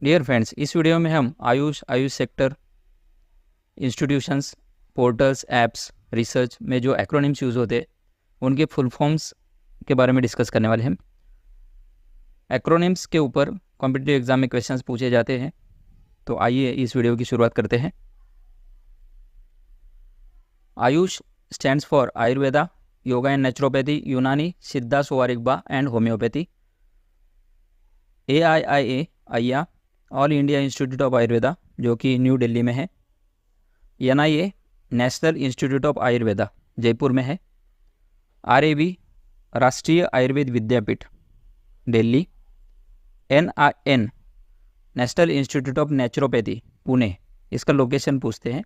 Dear friends, इस video में हम Ayush sector, institutions, portals, apps, research में जो एक्रोनिम्स यूज़ होते हैं उनके फुल फॉर्म्स के बारे में डिस्कस करने वाले हैं। एक्रोनिम्स के ऊपर कॉम्पिटिटिव एग्जाम में क्वेश्चंस पूछे जाते हैं, तो आइए इस वीडियो की शुरुआत करते हैं। AYUSH stands for Ayurveda, yoga and naturopathy, Unani, Siddha, Sowa Rigpa and homoeopathy. AIIA AIIA, all India institute of Ayurveda, जो कि न्यू दिल्ली में है। NIA national institute of Ayurveda, Jaipur में है। RAV Rashtriya Ayurved Vidyapeeth, Delhi. NIN national institute of naturopathy, Pune, इसका लोकेशन पूछते हैं।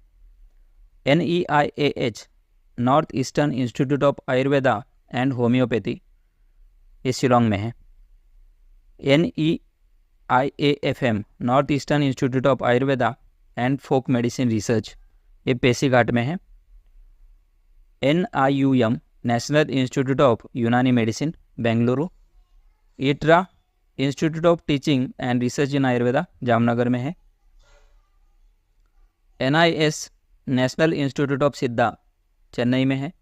NEIAH north eastern institute of Ayurveda and homoeopathy, ये शिलोंग में है। NEIAFM north eastern institute of Ayurveda and folk medicine research, ये पेशीघाट में है। NIUM नेशनल इंस्टीट्यूट ऑफ यूनानी medicine, Bengaluru. ITRA institute of teaching and research इन आयुर्वेदा, जामनगर में है। NIS नेशनल इंस्टीट्यूट ऑफ सिद्धा, चेन्नई में है।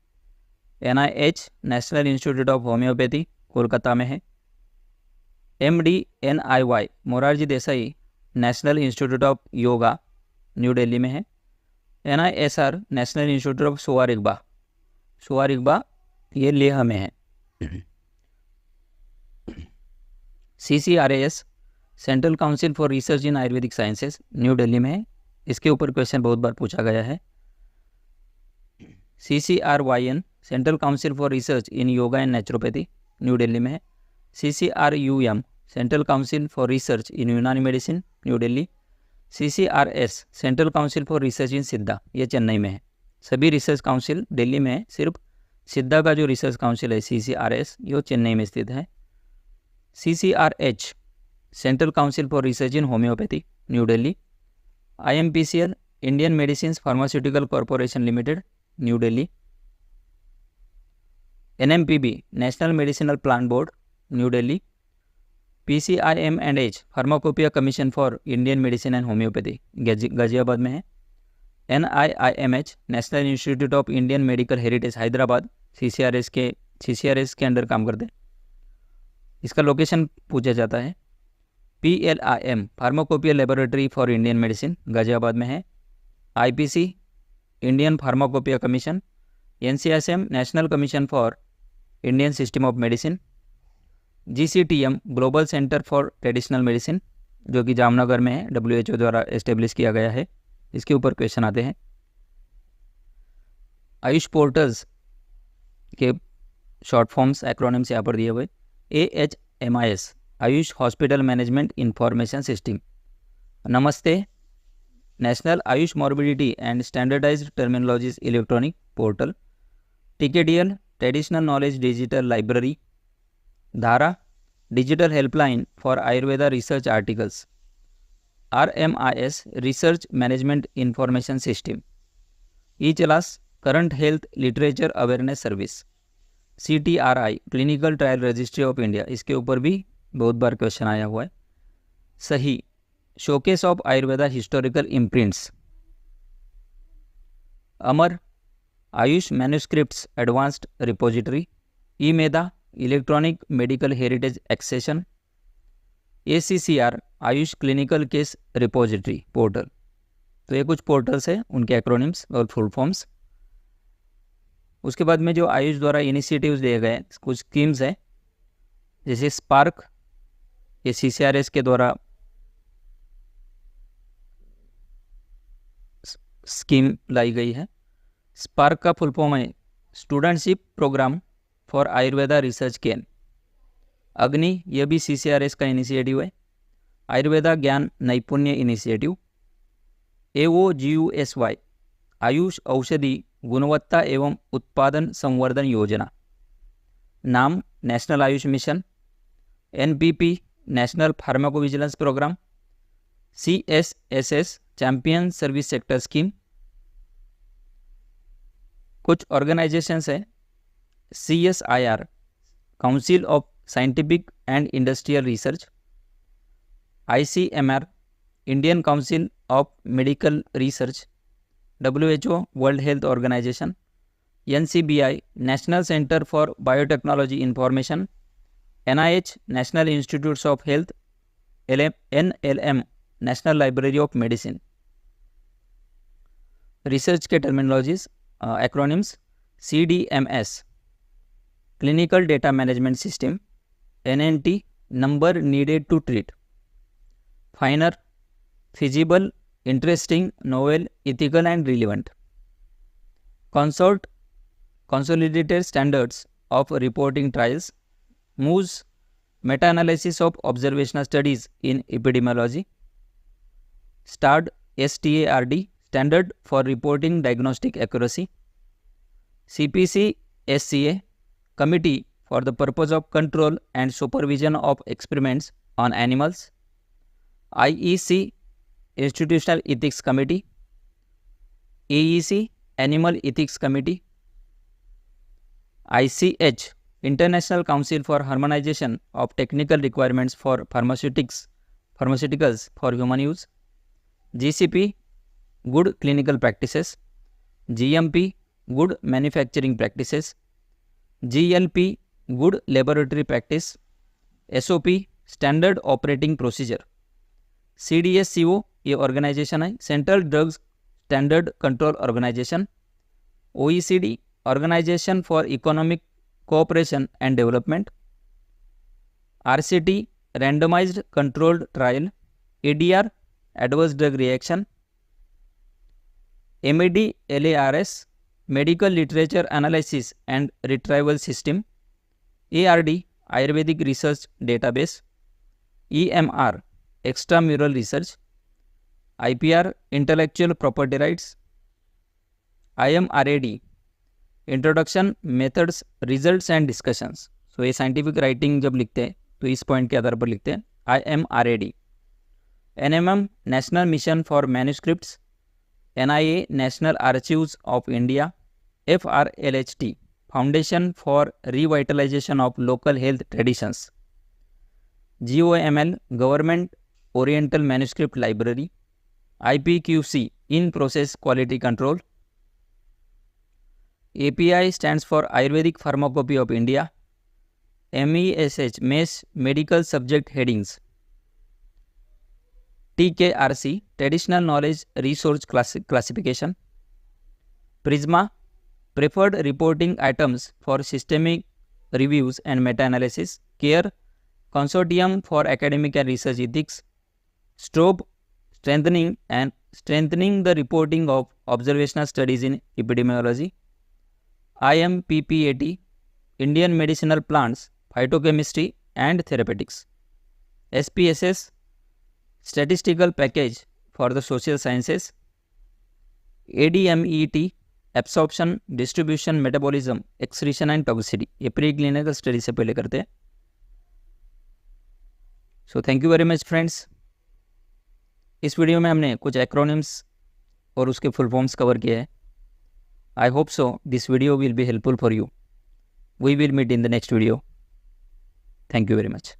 NIH national institute of homeopathy, Kolkata में है। MDNIY Morarji Desai national institute of yoga, new Delhi में है। NISR नेशनल इंस्टीट्यूट ऑफ सोवारिग्बा, ये लेह में है। CCRAS central council for research in Ayurvedic sciences, new Delhi में है। इसके ऊपर क्वेश्चन बहुत बार पूछा गया है। CCRYN central council for research in yoga and naturopathy, New Delhi में है। CCRUM central council for research in Unani medicine, New Delhi. CCRS central council for research in Siddha, ये चेन्नई में है। सभी रिसर्च काउंसिल दिल्ली में है, सिर्फ सिद्धा का जो रिसर्च काउंसिल है CCRS, ये चेन्नई में स्थित है। CCRH central council for research in homeopathy, new Delhi. IMPCL Indian medicine pharmaceutical corporation limited, new Delhi. NMPB national medicinal plant board, new Delhi. PCIM&H pharmacopoeia commission for Indian medicine and homeopathy, Ghaziabad में है। NIIMH national institute of Indian medical heritage, Hyderabad, CCRS के under काम करते हैं। इसका location पूछा जाता है। PLIM pharmacopoeia laboratory for Indian medicine, Ghaziabad में है। IPC Indian pharmacopoeia commission. NCSM national commission for Indian system of medicine. GCTM global centre for traditional medicine, जो कि जामनगर में है, WHO द्वारा एस्टेब्लिश किया गया है। इसके ऊपर क्वेश्चन आते हैं। आयुष पोर्टल्स के शॉर्ट फॉर्म्स, एक्रोनिम्स यहाँ पर दिए हुए। AHMIS AYUSH hospital management information system. NAMASTE national AYUSH morbidity and standardised terminologies electronic portal. TKDL traditional knowledge digital library. DHARA digital helpline for Ayurveda research articles. RMIS research management information system. E-CLAS current health literature awareness service. CTRI clinical trial registry of India, इसके ऊपर भी बहुत बार question आया हुआ है। SAHI showcase of Ayurveda historical imprints. AMAR AYUSH manuscripts advanced repository. E-MEDA electronic medical heritage accession. ACCR AYUSH clinical case repository portal. तो ये कुछ पोर्टल्स हैं, उनके एक्रोनिम्स और फुल फॉर्म्स। उसके बाद में जो आयुष द्वारा इनिशिएटिव्स दिए गए कुछ स्कीम्स हैं, जैसे स्पार्क, ये CCRS के द्वारा स्कीम लाई गई है। स्पार्क का फुल फॉर्म है studentship program for Ayurveda research ken. AGNI, यह भी CCRS का इनिशिएटिव है। आयुर्वेदा ज्ञान नैपुण्य इनिशिएटिव। AOGUSY आयुष औषधि गुणवत्ता एवं उत्पादन संवर्धन योजना। NAM national AYUSH mission. NPP national pharmacovigilance programme. CSSS champion service sector scheme. कुछ ऑर्गेनाइजेशंस है, CSIR council of scientific and industrial research. ICMR Indian Council of Medical Research, WHO, World Health Organization, NCBI, National Center for Biotechnology Information, NIH, National Institutes of Health, NLM, National Library of Medicine. Research के terminologies acronyms CDMS, clinical data management system, NNT, number needed to treat. Finer, feasible, interesting, novel, ethical and relevant. consolidated standards of reporting trials, MOOS, meta-analysis of observational studies in epidemiology. STARD, STARD, standard for reporting diagnostic accuracy. CPC, SCA, committee for the purpose of control and supervision of experiments on animals. IEC, Institutional Ethics Committee. AEC, Animal Ethics Committee. ICH, International Council for Harmonization of Technical Requirements for Pharmaceuticals for Human Use. GCP, Good Clinical Practices. GMP, Good Manufacturing Practices. GLP, Good Laboratory Practice. SOP, Standard Operating Procedure. CDSCO, ये organisation है, central drugs standard control organisation. OECD, organisation for economic cooperation and development. RCT, randomised controlled trial. ADR, adverse drug reaction. MED, LARS, medical literature analysis and retrieval system. ARD, Ayurvedic research database. EMR, extramural research. IPR, intellectual property rights. IMRAD, introduction, methods, results and discussions. So ये scientific writing जब लिखते हैं तो इस point के आधार पर लिखते हैं. IMRAD. NMM, national mission for manuscripts. NIA, national archives of India. FRLHT, foundation for revitalisation of local health traditions. GOML, government oriental manuscript library. IPQC, in process quality control. API stands for Ayurvedic Pharmacopy of India. MESH, MESH, medical subject headings. TKRC, traditional knowledge resource classification. Prisma, preferred reporting items for systemic reviews and meta-analysis. CARE, consortium for academic and research ethics. STROBE, strengthening the reporting of observational studies in epidemiology. IMPPAT, Indian medicinal plants, phytochemistry and therapeutics. SPSS, statistical package for the social sciences. ADMET, absorption, distribution, metabolism, excretion and toxicity. ये pre clinical study से पहले करते हैं. So thank you very much friends. इस video में हमने कुछ acronyms और उसके फुल फॉर्म्स कवर किए हैं. I hope so this video will be helpful for you. We will meet in the next video. Thank you very much.